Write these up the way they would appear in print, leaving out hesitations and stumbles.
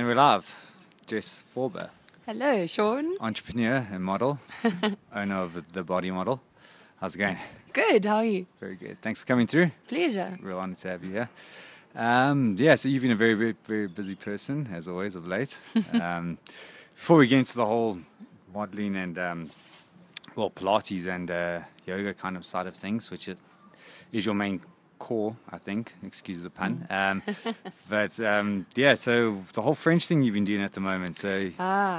And we're live. Jes Forber, Hello, Sean. entrepreneur and model, owner of the Body Model. How's it going? Good, how are you? Very good. Thanks for coming through. Pleasure. Real honor to have you here. So you've been a very, very, very busy person, as always, of late. Before we get into the whole modeling and, Pilates and yoga kind of side of things, which is your main core, I think, excuse the pun. So the whole French thing you've been doing at the moment, so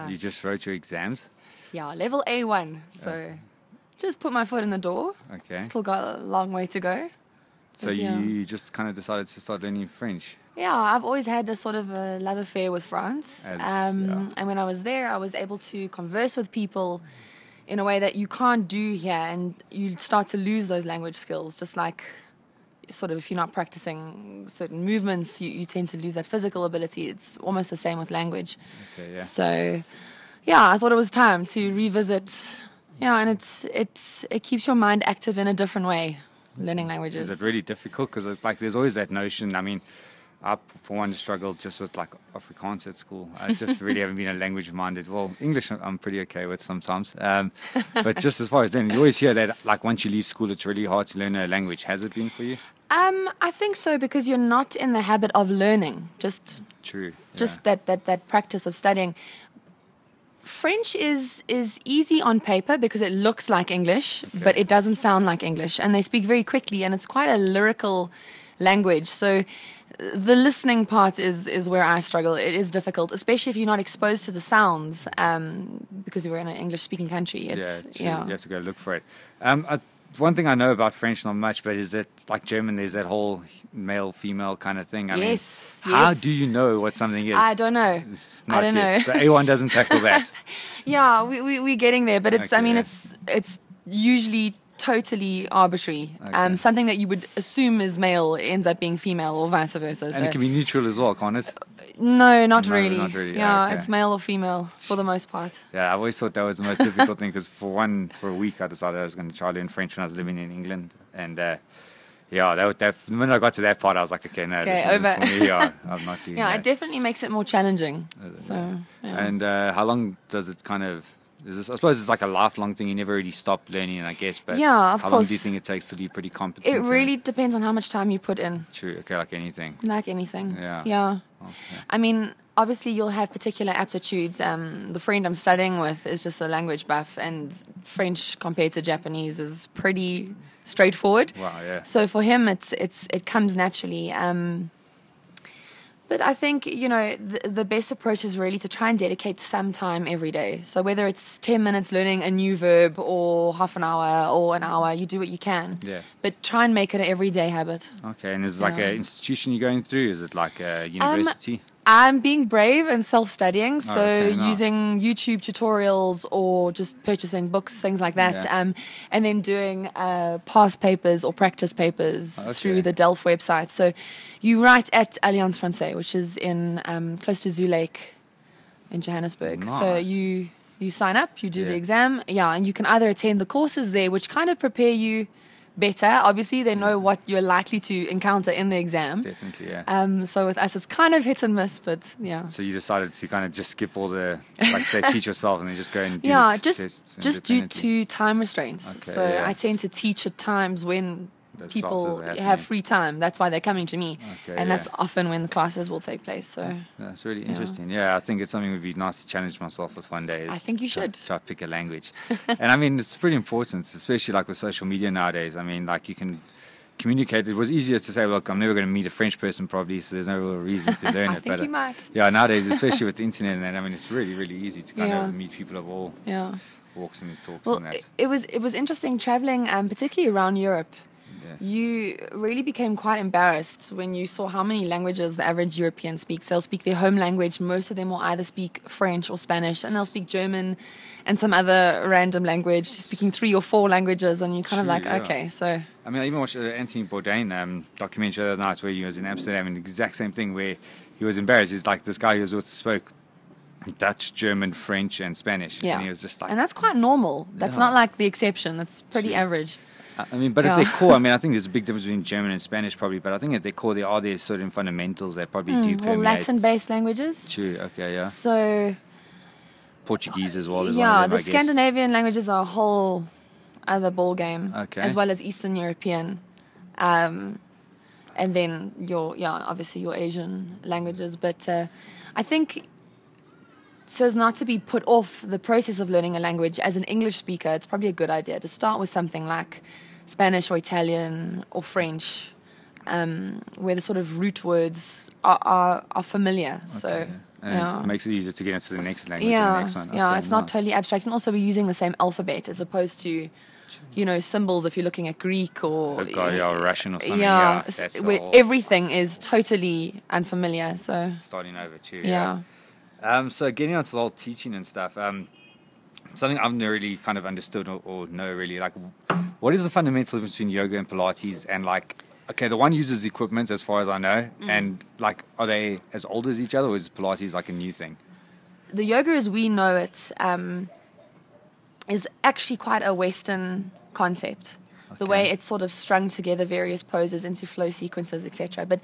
you just wrote your exams. Yeah, level A1, so just put my foot in the door. Okay. Still got a long way to go. So you just kind of decided to start learning French. Yeah, I've always had a sort of a love affair with France. And when I was there, I was able to converse with people in a way that you can't do here, and you start to lose those language skills, just like sort of if you're not practicing certain movements, you tend to lose that physical ability. It's almost the same with language. Okay, yeah. So, I thought it was time to revisit. Yeah, and it keeps your mind active in a different way, learning languages. Is it really difficult? Because it's like there's always that notion. I mean, I, for one, struggled just with like Afrikaans at school. I just really haven't been a language-minded. Well, English I'm pretty okay with sometimes. But just as far as then, you always hear that like once you leave school, it's really hard to learn a language. Has it been for you? I think so, because you're not in the habit of learning. Just that practice of studying. French is easy on paper because it looks like English, but it doesn't sound like English. And they speak very quickly, and it's quite a lyrical language. So the listening part is where I struggle. It is difficult, especially if you're not exposed to the sounds, because we're in an English-speaking country. You have to go look for it. One thing I know about French, not much, but is that like German, there's that whole male-female kind of thing. I mean, how do you know what something is? I don't know. I don't know. So A1 doesn't tackle that. Yeah, we're getting there, but it's it's usually totally arbitrary. Something that you would assume is male ends up being female, or vice versa. And it can be neutral as well, can't it? No, not really. Not really. Yeah, it's male or female for the most part. Yeah, I've always thought that was the most difficult thing, because for a week I decided I was going to try learn French when I was living in England, and the minute I got to that part, I was like, okay, this isn't for me. I'm not doing that. It definitely makes it more challenging. And how long does it kind of? I suppose it's like a lifelong thing. You never really stop learning, I guess. But of how course. long do you think it takes till you're pretty competent? It really depends on how much time you put in. True. Okay, like anything. Like anything. Yeah. Okay. I mean, obviously you'll have particular aptitudes. The friend I'm studying with is just a language buff, and French compared to Japanese is pretty straightforward. Wow, yeah. So for him, it comes naturally. But I think, the best approach is really to try and dedicate some time every day. So whether it's 10 minutes learning a new verb, or half an hour or an hour, you do what you can. Yeah. But try and make it an everyday habit. Okay, and is it like an institution you're going through? Is it like a university? I'm being brave and self-studying, so nice. Using YouTube tutorials or just purchasing books, things like that, and then doing past papers or practice papers through the Delft website. So you write at Alliance Française, which is in close to Zoo Lake in Johannesburg. Nice. So you sign up, you do the exam, and you can either attend the courses there, which kind of prepare you better. Obviously, they know what you're likely to encounter in the exam. Definitely, yeah. So with us, it's kind of hit and miss, but yeah. So you decided to kind of just skip all the, like say, teach yourself and then just go and do tests just due to time restraints. Okay, so I tend to teach at times when those people have free time. That's why they're coming to me. Okay, and that's often when the classes will take place. So that's really interesting. Yeah, I think it's something that would be nice to challenge myself with one day. I think you should. Try to pick a language. And I mean, it's pretty important, especially like with social media nowadays. I mean, like you can communicate. It was easier to say, look, I'm never going to meet a French person probably, so there's no real reason to learn I it. think you might. Yeah, nowadays, especially with the internet and that, I mean, it's really, really easy to kind of meet people of all walks and talks and that. It was interesting traveling, particularly around Europe. Yeah. You really became quite embarrassed when you saw how many languages the average European speaks. They'll speak their home language. Most of them will either speak French or Spanish, and they'll speak German and some other random language, speaking 3 or 4 languages, and you're kind of like, okay, so... I mean, I even watched Anthony Bourdain documentary the other night where he was in Amsterdam, and the exact same thing where he was embarrassed. He's like, this guy who spoke Dutch, German, French, and Spanish. Yeah. And he was just like... And that's quite normal. That's not like the exception. That's pretty average. I mean, but at their core, I mean, I think there's a big difference between German and Spanish probably, but I think at their core there are certain fundamentals that probably do permeate. Well, Latin-based languages. True, okay, yeah. So... Portuguese as well as yeah, one of them, the Scandinavian languages are a whole other ball game, as well as Eastern European. And then obviously your Asian languages. But I think, so as not to be put off the process of learning a language, as an English speaker, it's probably a good idea to start with something like Spanish or Italian or French, where the sort of root words are familiar. Okay. So, and it makes it easier to get into the next language and the next one. Okay, it's not totally abstract. You can also be using the same alphabet as opposed to, symbols if you're looking at Greek or Russian or something. Where everything is totally unfamiliar. So starting over too. So getting onto the whole teaching and stuff. Something I've never really kind of understood or know really, like, what is the fundamental difference between yoga and Pilates? And like, okay, the one uses equipment as far as I know, and like, are they as old as each other, or is Pilates like a new thing? The yoga as we know it is actually quite a Western concept. Okay. The way it's sort of strung together various poses into flow sequences, etc. But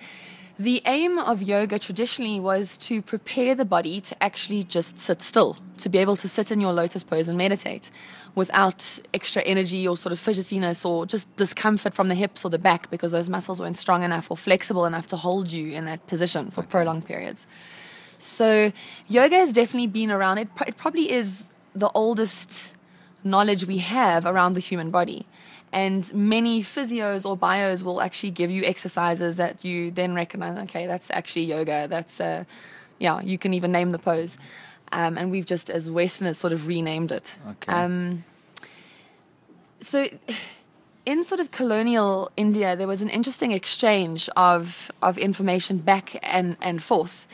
the aim of yoga traditionally was to prepare the body to actually just sit still, to be able to sit in your lotus pose and meditate without extra energy or sort of fidgetiness or just discomfort from the hips or the back because those muscles weren't strong enough or flexible enough to hold you in that position for prolonged periods. So yoga has definitely been around. It probably is the oldest knowledge we have around the human body. And many physios or bios will actually give you exercises that you then recognize, okay, that's actually yoga. That's, you can even name the pose. And we've just, as Westerners, sort of renamed it. Okay. So in sort of colonial India, there was an interesting exchange of information back and forth.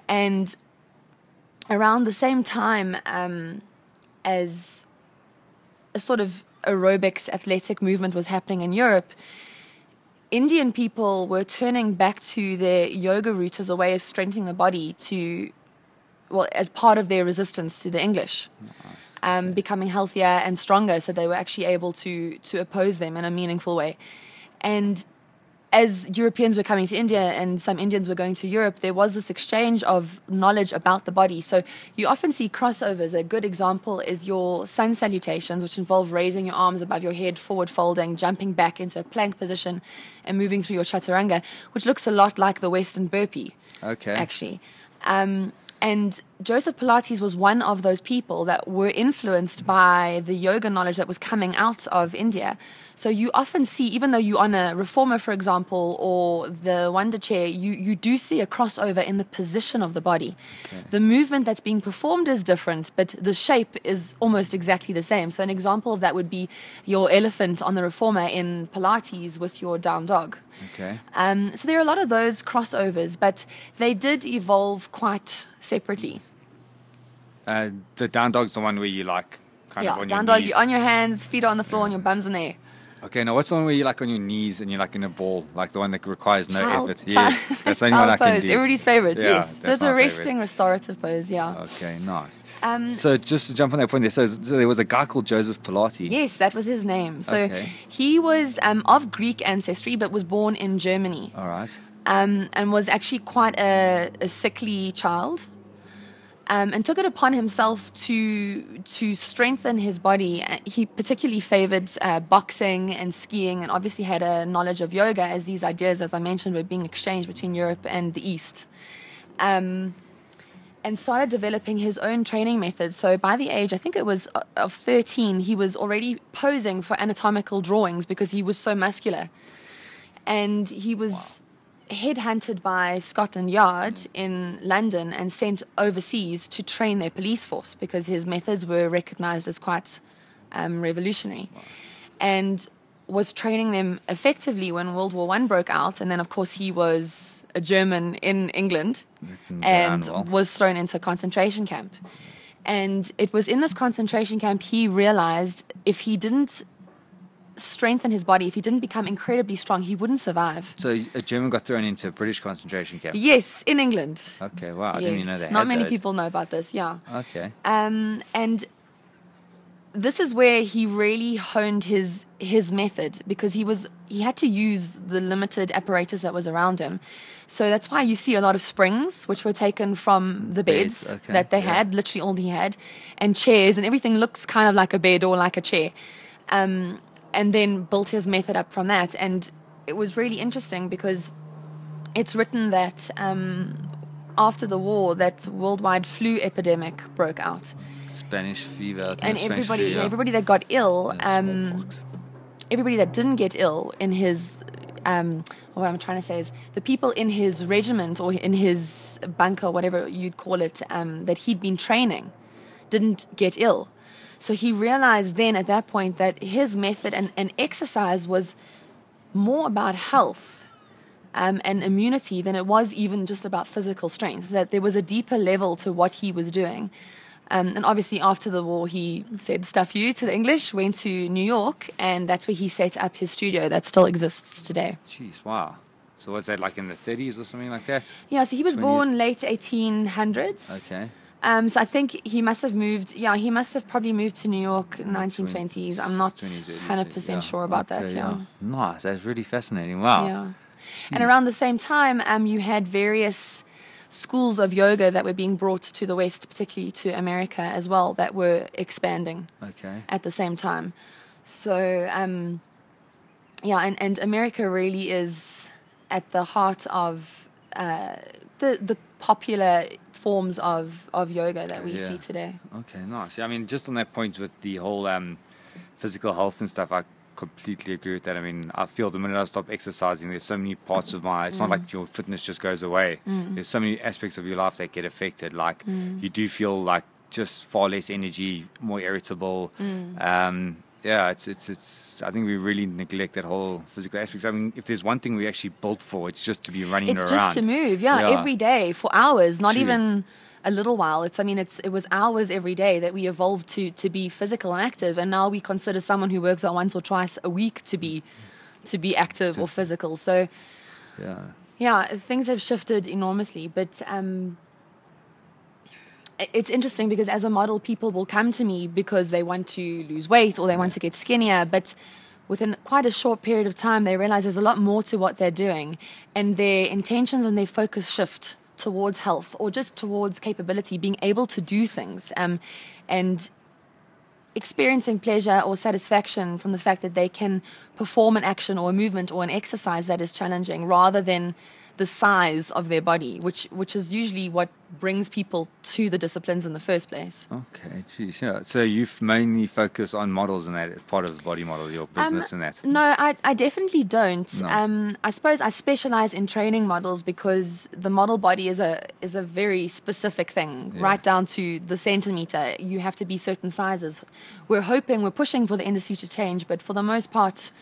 And around the same time as a sort of aerobics athletic movement was happening in Europe, Indian people were turning back to their yoga roots as a way of strengthening the body as part of their resistance to the English, becoming healthier and stronger, so they were actually able to oppose them in a meaningful way. And as Europeans were coming to India and some Indians were going to Europe, there was this exchange of knowledge about the body. So you often see crossovers. A good example is your sun salutations, which involve raising your arms above your head, forward folding, jumping back into a plank position, and moving through your chaturanga, which looks a lot like the Western burpee, actually. And Joseph Pilates was one of those people that were influenced by the yoga knowledge that was coming out of India. So you often see, even though you're on a reformer, for example, or the wonder chair, you do see a crossover in the position of the body. Okay. The movement that's being performed is different, but the shape is almost exactly the same. So an example of that would be your elephant on the reformer in Pilates with your down dog. Okay. So there are a lot of those crossovers, but they did evolve quite separately. The down dog's the one where you like kind of on down your dog, knees. you're on your hands, feet are on the floor, and your bum's in there. Okay, now what's the one where you're like on your knees and you're like in a ball, like the one that requires no effort? Yes, that's the only one I can do. Everybody's favorite, yes. So it's a resting, restorative pose, Okay, nice. So just to jump on that point there, so there was a guy called Joseph Pilates. Yes, that was his name. So he was of Greek ancestry, but was born in Germany. All right. And was actually quite a sickly child. And took it upon himself to strengthen his body. He particularly favored boxing and skiing, and obviously had a knowledge of yoga, as these ideas, as I mentioned, were being exchanged between Europe and the East. And started developing his own training methods. So by the age, I think it was of 13, he was already posing for anatomical drawings because he was so muscular. And he was headhunted by Scotland Yard in London and sent overseas to train their police force because his methods were recognized as quite revolutionary. And was training them effectively when World War I broke out. And then, of course, he was a German in England and was thrown into a concentration camp. And it was in this concentration camp he realized if he didn't strengthen his body, if he didn't become incredibly strong, he wouldn't survive. So a German got thrown into a British concentration camp? Yes, in England. Okay, wow. I didn't even know that. Not many people know about this, yeah. Okay. And this is where he really honed his his method because he had to use the limited apparatus that was around him. So that's why you see a lot of springs, which were taken from the beds that they had, literally all he had, and chairs, and everything looks kind of like a bed or like a chair. And then built his method up from that. And it was really interesting because it's written that after the war, that worldwide flu epidemic broke out. Spanish fever. And everybody that got ill, everybody that didn't get ill in his, what I'm trying to say is the people in his regiment or in his bunker, whatever you'd call it, that he'd been training, didn't get ill. So he realized then at that point that his method and exercise was more about health and immunity than it was even just about physical strength, that there was a deeper level to what he was doing. And obviously after the war, he said, stuff you to the English, went to New York, and that's where he set up his studio that still exists today. Jeez, wow. So was that like in the 30s or something like that? Yeah, so he was born late 1800s. Okay. So I think he must have moved, he must have probably moved to New York in 1920s. I'm not 100% sure about that, Nice, that's really fascinating, wow. Yeah. And around the same time, you had various schools of yoga that were being brought to the West, particularly to America as well, that were expanding at the same time. So, and America really is at the heart of the popular forms of yoga that we see today. Okay, nice. I mean, just on that point with the whole physical health and stuff, I completely agree with that. I mean, I feel the minute I stop exercising, there's so many parts of it's not like your fitness just goes away. There's so many aspects of your life that get affected. Like you do feel like just far less energy, more irritable. It's I think we really neglect that whole physical aspect. I mean, if there's one thing we actually built for, it's just to be running around. It's just to move, every day for hours, not even a little while. It was hours every day that we evolved to be physical and active, and now we consider someone who works out once or twice a week to be active or physical. So things have shifted enormously, but it's interesting because as a model, people will come to me because they want to lose weight or they want to get skinnier, but within quite a short period of time they realize there's a lot more to what they're doing, and their intentions and their focus shift towards health or just towards capability, being able to do things, and experiencing pleasure or satisfaction from the fact that they can perform an action or a movement or an exercise that is challenging rather than the size of their body, which is usually what brings people to the disciplines in the first place. Okay, geez, yeah. So you've mainly focused on models and that part of the body model, your business and that? No, I definitely don't. I suppose I specialize in training models because the model body is a very specific thing, right down to the centimeter. You have to be certain sizes. We're pushing for the industry to change, but for the most part,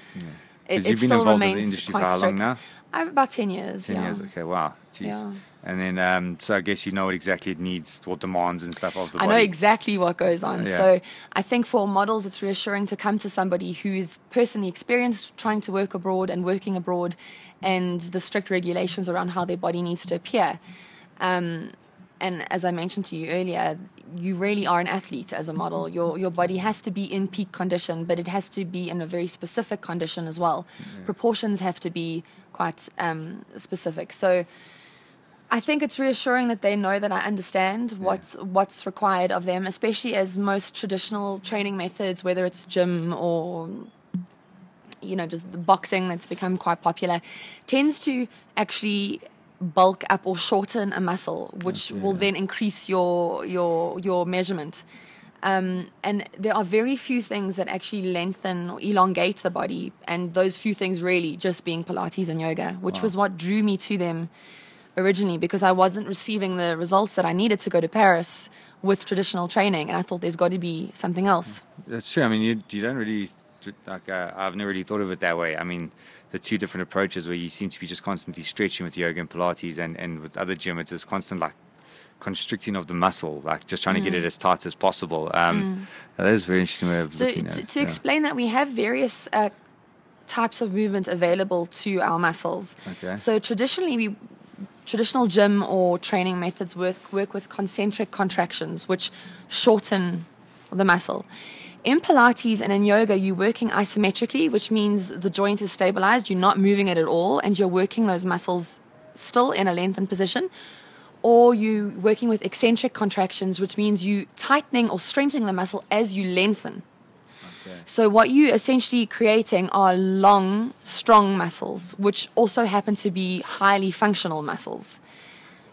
it still remains quite strict. You've been involved in the industry for how long now? About 10 years. 10 years, okay, wow. Jeez. Yeah. And then, so I guess you know what exactly it needs, what demands and stuff of the body. I know exactly what goes on. So I think for models, it's reassuring to come to somebody who is personally experienced trying to work abroad and working abroad, and the strict regulations around how their body needs to appear. And as I mentioned to you earlier, you really are an athlete as a model. Your body has to be in peak condition, but it has to be in a very specific condition as well. Proportions have to be quite specific. So I think it's reassuring that they know that I understand what's required of them, especially as most traditional training methods, whether it's gym or just the boxing that's become quite popular, tends to actually bulk up or shorten a muscle, which will then increase your measurement. And there are very few things that actually lengthen or elongate the body, and those few things really just being Pilates and yoga, which was what drew me to them originally, because I wasn't receiving the results that I needed to go to Paris with traditional training, and I thought there's got to be something else. That's true. I mean, you don't really, I've never really thought of it that way. I mean, the two different approaches where you seem to be just constantly stretching with yoga and Pilates, and with other gym, it's this constant constricting of the muscle, just trying to get it as tight as possible. That is very interesting way of looking at it. To explain that, we have various types of movement available to our muscles. Okay. So traditional gym or training methods work with concentric contractions, which shorten the muscle. In Pilates and in yoga, you're working isometrically, which means the joint is stabilized. You're not moving it at all, and you're working those muscles still in a lengthened position. Or you working with eccentric contractions, which means you tightening or strengthening the muscle as you lengthen. Okay. So what you essentially creating are long, strong muscles, which also happen to be highly functional muscles.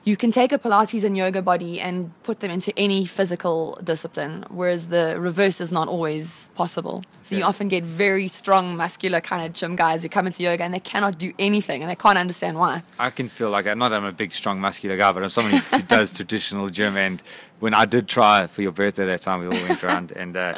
You can take a Pilates and yoga body and put them into any physical discipline, whereas the reverse is not always possible. So you often get very strong, muscular kind of gym guys who come into yoga and they cannot do anything and they can't understand why. I can feel like, not that I'm a big, strong, muscular guy, but I'm someone who does traditional gym. And when I did try for your birthday that time, we all went around and I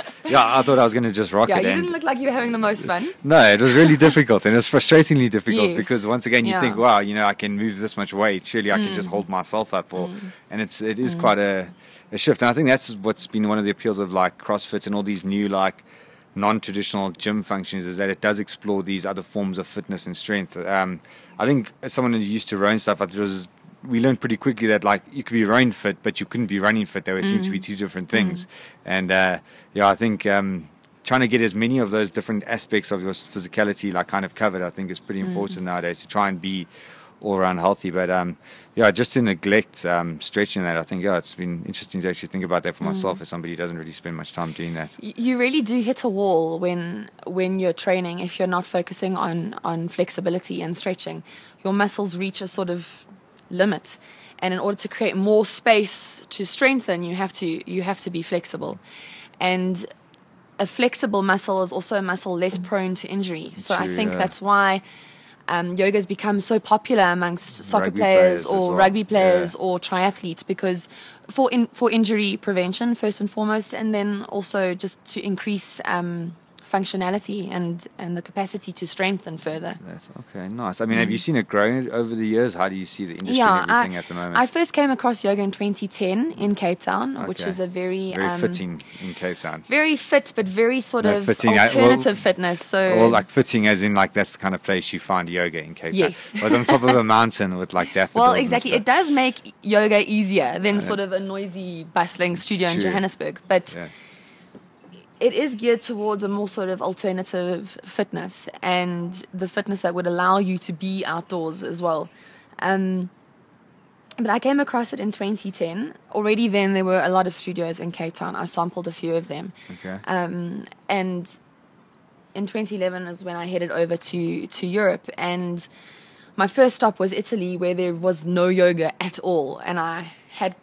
thought I was going to just rock it. Yeah, you didn't look like you were having the most fun. No, it was really difficult, and it was frustratingly difficult because once again you think, wow, I can move this much weight. Surely I can just hold myself up and it is quite a shift. And I think that's what's been one of the appeals of like CrossFit and all these new like non-traditional gym functions, is that it does explore these other forms of fitness and strength. I think as someone who used to row and stuff, we learned pretty quickly that like you could be rowing fit, but you couldn't be running fit. They seem to be two different things. And I think trying to get as many of those different aspects of your physicality like kind of covered, I think is pretty important nowadays to try and be all around healthy. But just to neglect stretching that, I think it's been interesting to actually think about that for myself as somebody who doesn't really spend much time doing that. You really do hit a wall when you're training if you're not focusing on flexibility and stretching. Your muscles reach a sort of limit, and in order to create more space to strengthen, you have to be flexible. And a flexible muscle is also a muscle less prone to injury. So I think that's why yoga has become so popular amongst soccer players or rugby players or triathletes, because for injury prevention first and foremost, and then also just to increase functionality and the capacity to strengthen further. That's okay, nice. I mean, have you seen it grow over the years? How do you see the industry and everything at the moment? I first came across yoga in 2010 in Cape Town, which is a very fitting in Cape Town. Very fit, but very sort of fitting, alternative fitness. So, like fitting as in like that's the kind of place you find yoga in Cape Town. Yes. It was on top of a mountain with like daffodils. Well, exactly. It does make yoga easier than sort of a noisy, bustling studio in Johannesburg. But it is geared towards a more sort of alternative fitness, and the fitness that would allow you to be outdoors as well. But I came across it in 2010. Already then there were a lot of studios in Cape Town. I sampled a few of them. Okay. And in 2011 is when I headed over to Europe, and my first stop was Italy, where there was no yoga at all, and I had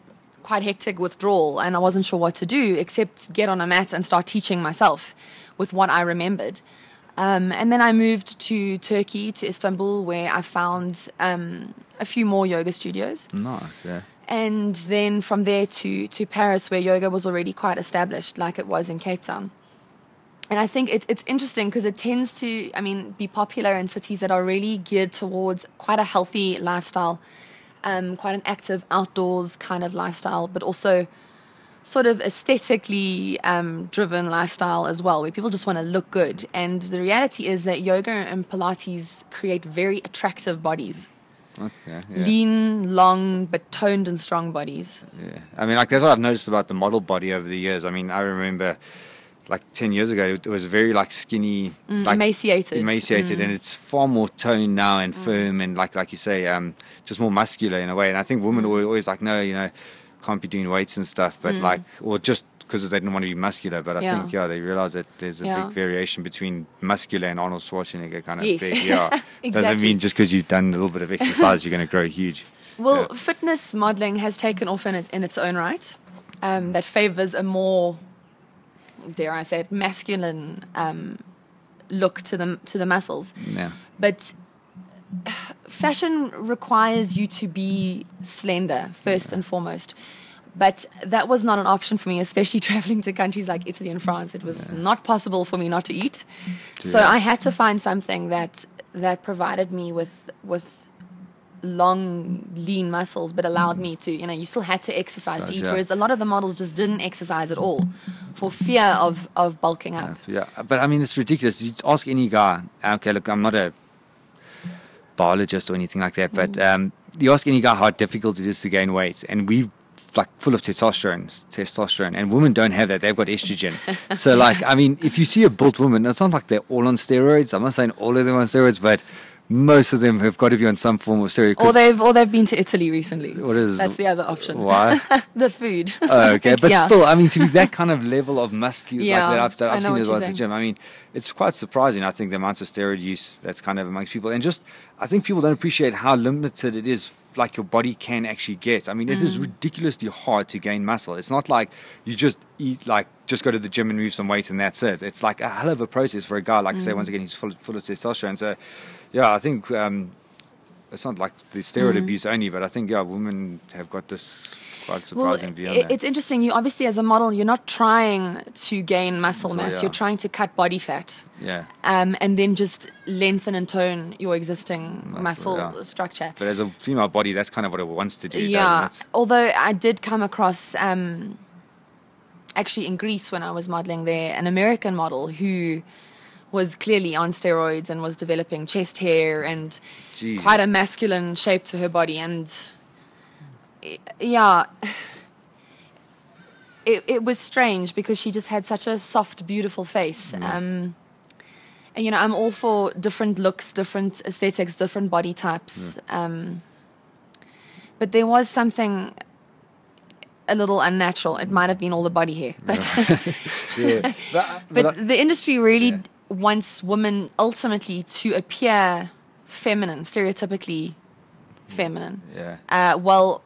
quite hectic withdrawal, and I wasn't sure what to do except get on a mat and start teaching myself with what I remembered. And then I moved to Turkey, to Istanbul, where I found a few more yoga studios. Nice, yeah. And then from there to Paris, where yoga was already quite established, like it was in Cape Town. And I think it's interesting because it tends to, be popular in cities that are really geared towards quite a healthy lifestyle. Quite an active outdoors kind of lifestyle, but also sort of aesthetically driven lifestyle as well, where people just want to look good. And the reality is that yoga and Pilates create very attractive bodies. Okay, yeah. Lean, long, but toned and strong bodies. Yeah, that's what I've noticed about the model body over the years. I remember like 10 years ago, it was very like skinny, like emaciated, and it's far more toned now and firm and like you say, just more muscular in a way. And I think women were always like, no, can't be doing weights and stuff, but or just because they didn't want to be muscular. But I think they realized that there's a big variation between muscular and Arnold Schwarzenegger kind of big. Yeah, exactly. Doesn't mean just because you've done a little bit of exercise you're going to grow huge. Well, fitness modeling has taken off in its own right. That favors a more, dare I say it, masculine look to the muscles. Yeah. But fashion requires you to be slender first and foremost. But that was not an option for me, especially traveling to countries like Italy and France. It was not possible for me not to eat. So I had to find something that provided me with long, lean muscles, but allowed me to, you still had to exercise to eat, whereas a lot of the models just didn't exercise at all for fear of bulking up. Yeah, but it's ridiculous. You ask any guy, okay, look, I'm not a biologist or anything like that, but you ask any guy how difficult it is to gain weight, and we like full of testosterone, and women don't have that. They've got estrogen. So like, I mean, if you see a built woman, it's not like they're all on steroids. I'm not saying all of them on steroids, but most of them have got to be on some form of steroid. Or they've been to Italy recently. That's the other option. Why? The food. Oh, okay. But still, I mean, to be that kind of level of muscular, like that I've seen as well at the gym, I mean, it's quite surprising, I think, the amount of steroid use that's kind of amongst people. And just, I think people don't appreciate how limited it is, like your body can actually get. I mean, it is ridiculously hard to gain muscle. It's not like you just eat, like, just go to the gym and move some weight and that's it. It's like a hell of a process for a guy, like I say, once again, he's full of testosterone. So, yeah, I think it's not like the steroid abuse only, but I think, women have got this quite surprising view on that. It's interesting. You obviously, as a model, you're not trying to gain muscle mass. You're trying to cut body fat. Yeah. And then just lengthen and tone your existing muscle structure. But as a female body, that's kind of what it wants to do, yeah. doesn't it? Although I did come across, actually in Greece when I was modeling there, an American model who was clearly on steroids and was developing chest hair and quite a masculine shape to her body. And yeah, it was strange because she just had such a soft, beautiful face. And, you know, I'm all for different looks, different aesthetics, different body types. But there was something a little unnatural. It might have been all the body hair. But, but the industry really wants women ultimately to appear feminine, stereotypically feminine. Well,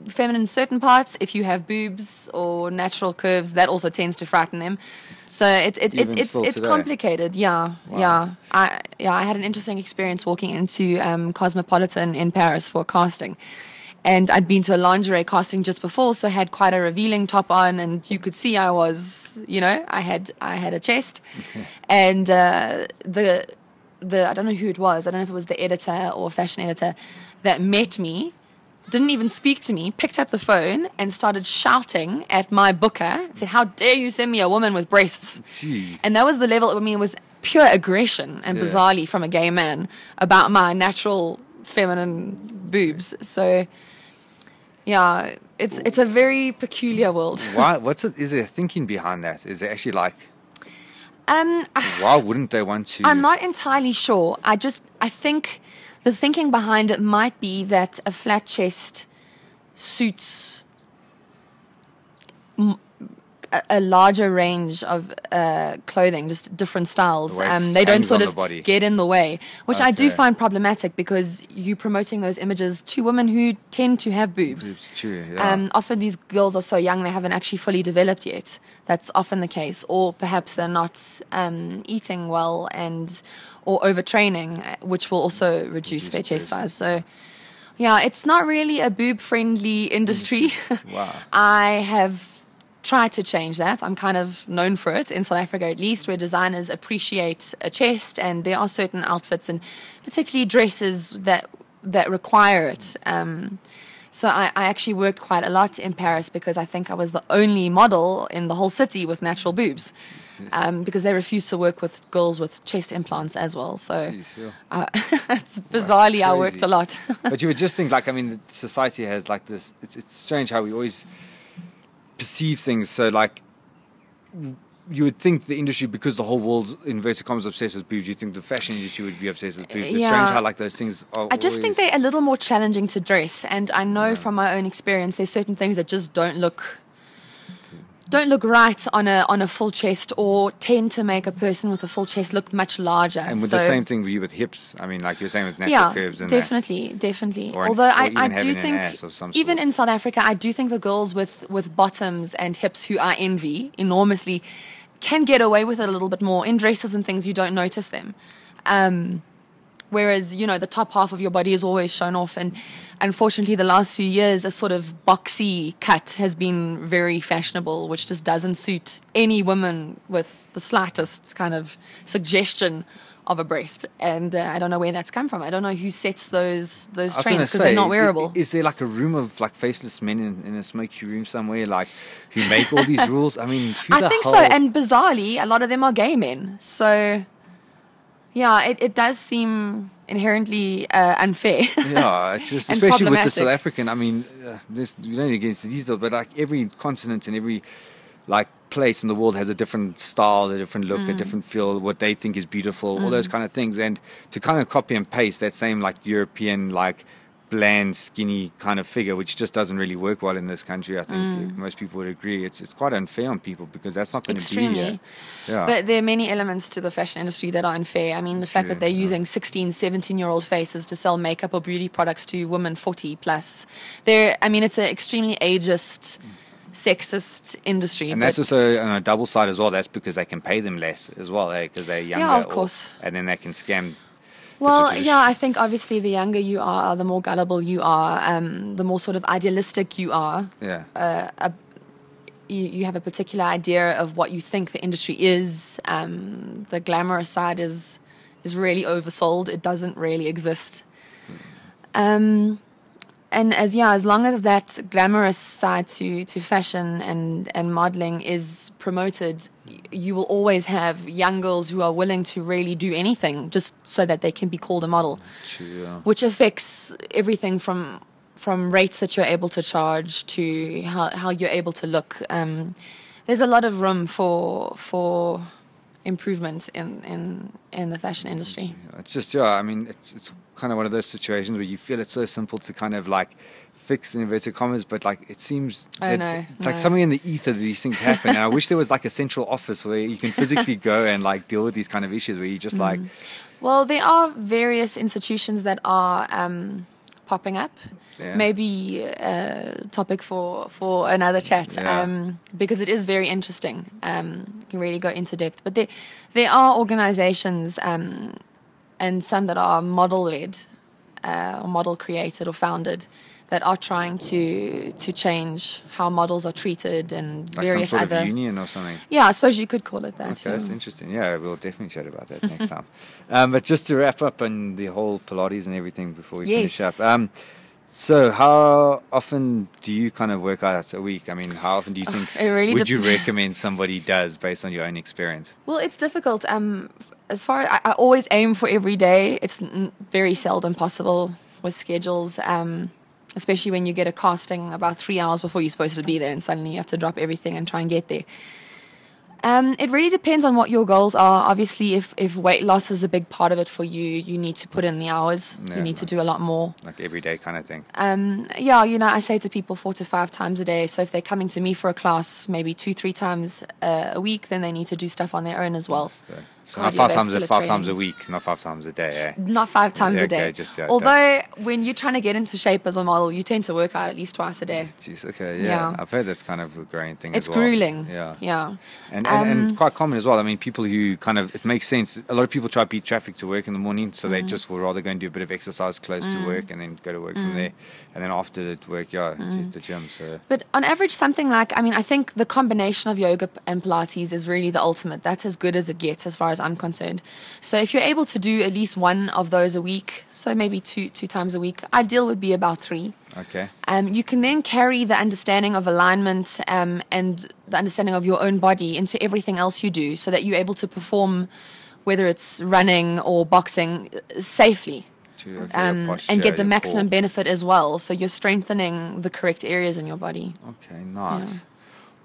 feminine in certain parts, if you have boobs or natural curves, that also tends to frighten them. So it's complicated. I had an interesting experience walking into Cosmopolitan in Paris for casting. And I'd been to a lingerie casting just before, so I had quite a revealing top on, and you could see I was, you know, I had a chest. And the I don't know who it was. I don't know if it was the editor or fashion editor that met me, didn't even speak to me, picked up the phone and started shouting at my booker and said, "How dare you send me a woman with breasts?" Jeez. And that was the level. I mean, it was pure aggression and bizarrely from a gay man about my natural feminine boobs. So yeah, it's a very peculiar world. Why? Is there thinking behind that? Is there actually like, why wouldn't they want to? I'm not entirely sure. I think the thinking behind it might be that a flat chest suits a larger range of clothing, just different styles. They don't sort of get in the way, which I do find problematic because you're promoting those images to women who tend to have boobs. True, yeah. Often these girls are so young they haven't actually fully developed yet. That's often the case. Or perhaps they're not eating well or overtraining, which will also reduce their chest size. So yeah, it's not really a boob-friendly industry. Wow. I have try to change that. I'm kind of known for it in South Africa, at least, where designers appreciate a chest, and there are certain outfits and particularly dresses that require it. So I actually worked quite a lot in Paris because I think I was the only model in the whole city with natural boobs, because they refused to work with girls with chest implants as well. So it's bizarrely I worked a lot. But you would just think, like, I mean, society has like this. It's strange how we always perceive things. So like, you would think the industry, because the whole world's inverted commas obsessed with boobs, you think the fashion industry would be obsessed with boobs. It's strange how like those things are. I just think they're a little more challenging to dress, and I know from my own experience there's certain things that just don't look right on a full chest, or tend to make a person with a full chest look much larger. And with the same thing with hips, I mean, like you're saying with natural curves and definitely. Although I do think even in South Africa, I do think the girls with bottoms and hips who I envy enormously can get away with it a little bit more in dresses and things. You don't notice them. Whereas, you know, the top half of your body is always shown off. And unfortunately, the last few years, a sort of boxy cut has been very fashionable, which just doesn't suit any woman with the slightest kind of suggestion of a breast. And I don't know where that's come from. I don't know who sets those trends, because they're not wearable. Is there like a room of like faceless men in a smoky room somewhere, like, who make all these rules? I mean, I think so. And bizarrely, a lot of them are gay men. So Yeah, it does seem inherently unfair. Yeah, it's just, especially with the South African. I mean, you don't need to get into details, but like every continent and every like place in the world has a different style, a different look, a different feel, what they think is beautiful, all those kind of things. And to kind of copy and paste that same like European like bland, skinny kind of figure, which just doesn't really work well in this country. I think most people would agree. It's quite unfair on people because that's not going to be here. Yeah. But there are many elements to the fashion industry that are unfair. I mean, the fact that they're using 16, 17-year-old faces to sell makeup or beauty products to women 40 plus. It's an extremely ageist, sexist industry. And that's also on a double side as well. That's because they can pay them less as well, because they're younger. Yeah, of course. And then they can scam. Well, yeah, I think obviously the younger you are, the more gullible you are, the more sort of idealistic you are. Yeah. You have a particular idea of what you think the industry is. The glamorous side is really oversold. It doesn't really exist. And as long as that glamorous side to fashion and modeling is promoted, you will always have young girls who are willing to really do anything just so that they can be called a model. True, yeah. Which affects everything from rates that you're able to charge to how you're able to look. There's a lot of room for improvement in the fashion industry. It's just it's kind of one of those situations where you feel it's so simple to kind of like fix in inverted commas, but like it seems like something in the ether that these things happen. And I wish there was like a central office where you can physically go and like deal with these kind of issues where you just like. Well, there are various institutions that are popping up. Yeah. Maybe a topic for another chat, because it is very interesting. You can really go into depth. But there are organizations and some that are model-led or model-created or founded that are trying to change how models are treated and like various some sort other of union or something. Yeah, I suppose you could call it that. Okay, that's interesting. Yeah, we'll definitely chat about that next time. But just to wrap up on the whole Pilates and everything before we finish up. So how often do you kind of work out a week? I mean, how often do you think would you recommend somebody does based on your own experience? Well, it's difficult. As far I always aim for every day. It's very seldom possible with schedules, especially when you get a casting about 3 hours before you're supposed to be there and suddenly you have to drop everything and try and get there. It really depends on what your goals are. Obviously, if weight loss is a big part of it for you, you need to put in the hours. You need to do a lot more. Like every day kind of thing. I say to people 4 to 5 times a day. So if they're coming to me for a class maybe 2-3 times a week, then they need to do stuff on their own as well. Okay. So not 5 times a week, not 5 times a day, eh? Not 5 times a day. Although, when you're trying to get into shape as a model, you tend to work out at least twice a day. Jeez, okay, yeah. I've heard that's kind of a growing thing as well. It's grueling. Yeah. And quite common as well. I mean, people who kind of, it makes sense. A lot of people try to beat traffic to work in the morning, so they just will rather go and do a bit of exercise close to work and then go to work from there. And then after the work, to the gym. So. But on average, something like, I think the combination of yoga and Pilates is really the ultimate. That's as good as it gets as far as I'm concerned. So if you're able to do at least one of those a week, so maybe two times a week, ideal would be about 3. Okay. You can then carry the understanding of alignment and the understanding of your own body into everything else you do, so that you're able to perform, whether it's running or boxing, safely. Posture, and get the maximum benefit as well. So you're strengthening the correct areas in your body. Okay, nice. Yeah.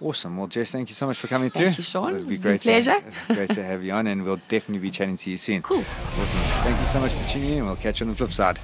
Awesome. Well, Jes, thank you so much for coming through. Thank you, Sean. It was a pleasure. Great to have you on, and we'll definitely be chatting to you soon. Cool. Awesome. Thank you so much for tuning in. We'll catch you on the flip side.